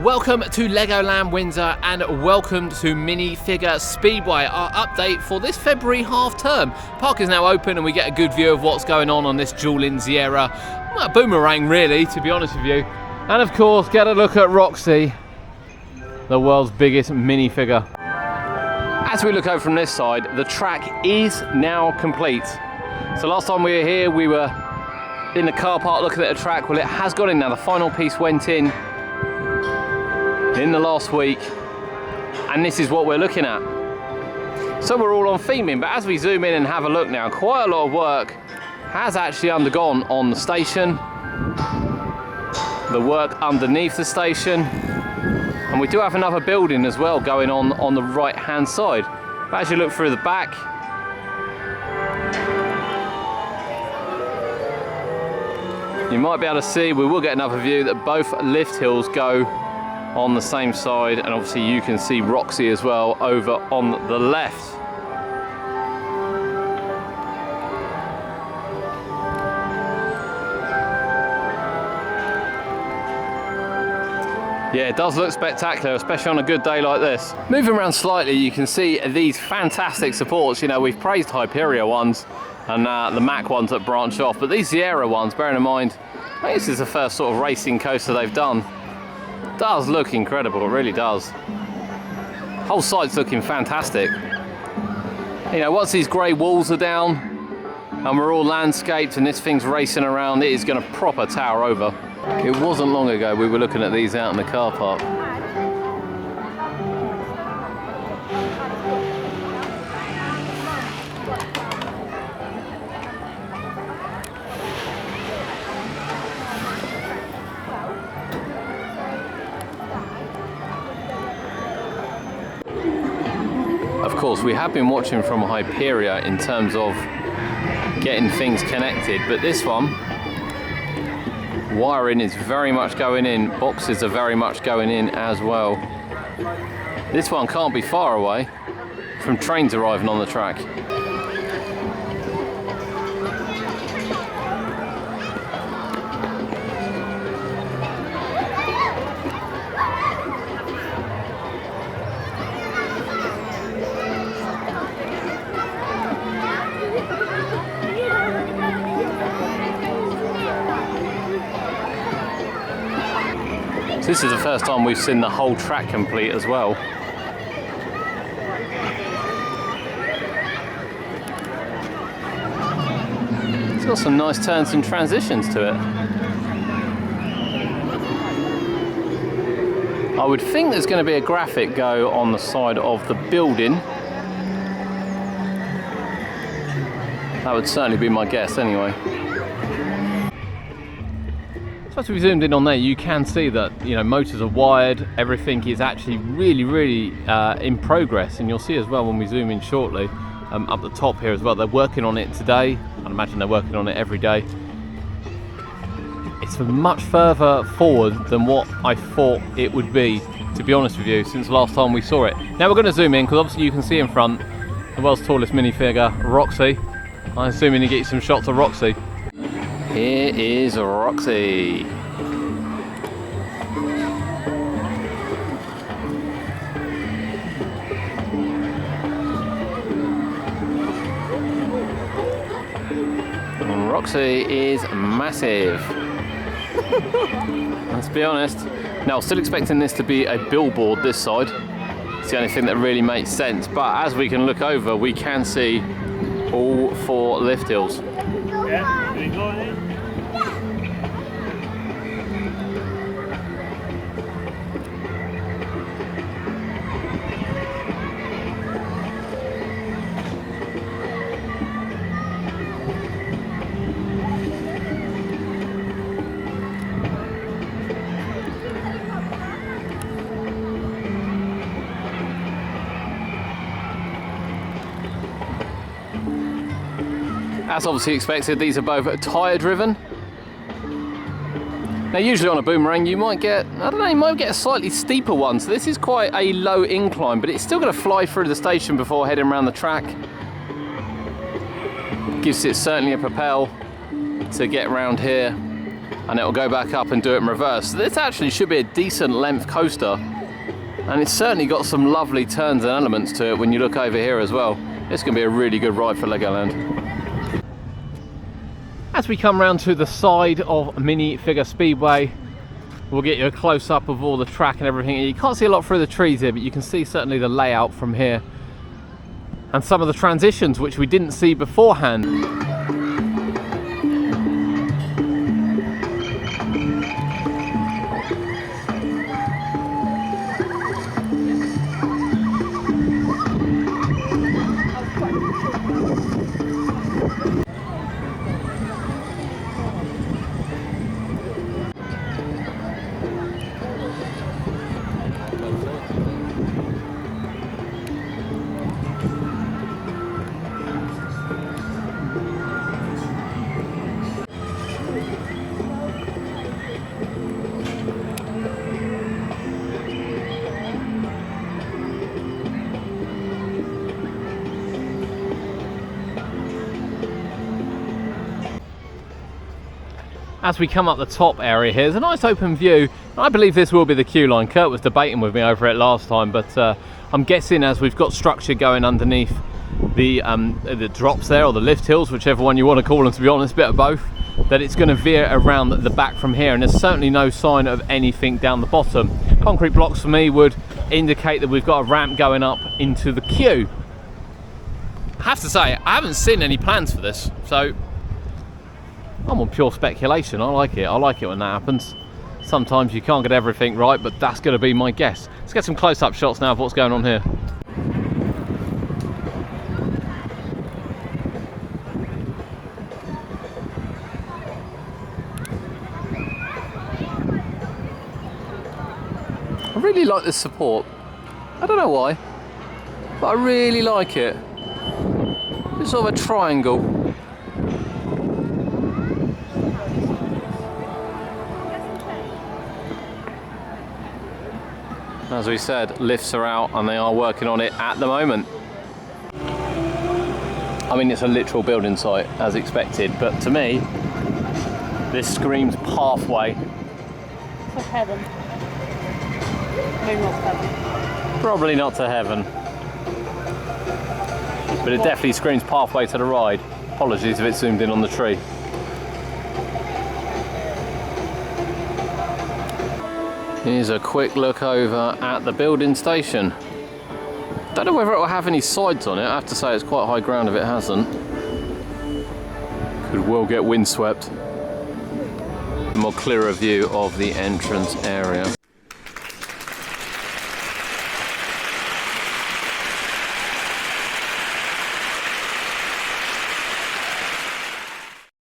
Welcome to Legoland Windsor and welcome to Minifigure Speedway, our update for this February half term. Park is now open and we get a good view of what's going on this Dueling Zierer. Well, boomerang really, to be honest with you. And of course, get a look at Roxie, the world's biggest minifigure. As we look over from this side, the track is now complete. So last time we were here, we were in the car park looking at the track. Well, it has got in now. The final piece went in the last week, and this is what we're looking at. So we're all on theming, but as we zoom in and have a look now, quite a lot of work has actually undergone on the station, the work underneath the station, and we do have another building as well going on the right hand side. But as you look through the back, you might be able to see, we will get another view, that both lift hills go on the same side, and obviously you can see Roxie as well over on the left. Yeah, it does look spectacular, especially on a good day like this. Moving around slightly, you can see these fantastic supports. You know, we've praised Hyperia ones and the Mac ones that branch off, but these Zierer ones, bearing in mind, I think this is the first sort of racing coaster they've done. It does look incredible, it really does. Whole site's looking fantastic. You know, once these grey walls are down and we're all landscaped and this thing's racing around, it is going to proper tower over. It wasn't long ago we were looking at these out in the car park. Of course, we have been watching from Hyperia in terms of getting things connected, but this one, wiring is very much going in, boxes are very much going in as well. This one can't be far away from trains arriving on the track. This is the first time we've seen the whole track complete as well. It's got some nice turns and transitions to it. I would think there's going to be a graphic go on the side of the building. That would certainly be my guess anyway. As we zoomed in on there, you can see that, you know, motors are wired, everything is actually really in progress, and you'll see as well when we zoom in shortly up the top here as well, they're working on it today. I'd imagine they're working on it every day. It's much further forward than what I thought it would be, to be honest with you, since the last time we saw it. Now we're going to zoom in because obviously you can see in front the world's tallest minifigure, Roxie. I'm assuming you get some shots of Roxie. Here is Roxie. And Roxie is massive. Let's be honest. Now, still expecting this to be a billboard this side. It's the only thing that really makes sense. But as we can look over, we can see all four lift hills. Yeah, can we go in? As obviously expected, these are both tyre driven. Now usually on a boomerang you might get, I don't know, you might get a slightly steeper one, so this is quite a low incline, but it's still going to fly through the station before heading around the track. Gives it certainly a propel to get around here. and it'll go back up and do it in reverse. So this actually should be a decent length coaster, and it's certainly got some lovely turns and elements to it when you look over here as well. It's going to be a really good ride for Legoland. As we come round to the side of Minifigure Speedway, we'll get you a close-up of all the track and everything. You can't see a lot through the trees here, but you can see certainly the layout from here and some of the transitions which we didn't see beforehand. As we come up the top area here, there's a nice open view. I believe this will be the queue line. Kurt was debating with me over it last time, but I'm guessing as we've got structure going underneath the drops there, or the lift hills, whichever one you want to call them, to be honest, bit of both, that it's going to veer around the back from here, and there's certainly no sign of anything down the bottom. Concrete blocks for me would indicate that we've got a ramp going up into the queue. I have to say, I haven't seen any plans for this, so I'm on pure speculation. I like it when that happens. Sometimes you can't get everything right, but that's going to be my guess. Let's get some close-up shots now of what's going on here. I really like this support. I don't know why, but I really like it. It's sort of a triangle. As we said, lifts are out and they are working on it at the moment. I mean, it's a literal building site as expected, but to me, this screams pathway. To heaven. Maybe not heaven. Probably not to heaven. But it definitely screams pathway to the ride. Apologies if it zoomed in on the tree. Here's a quick look over at the building station. Don't know whether it will have any sides on it. I have to say it's quite high ground if it hasn't. Could well get windswept. A more clearer view of the entrance area.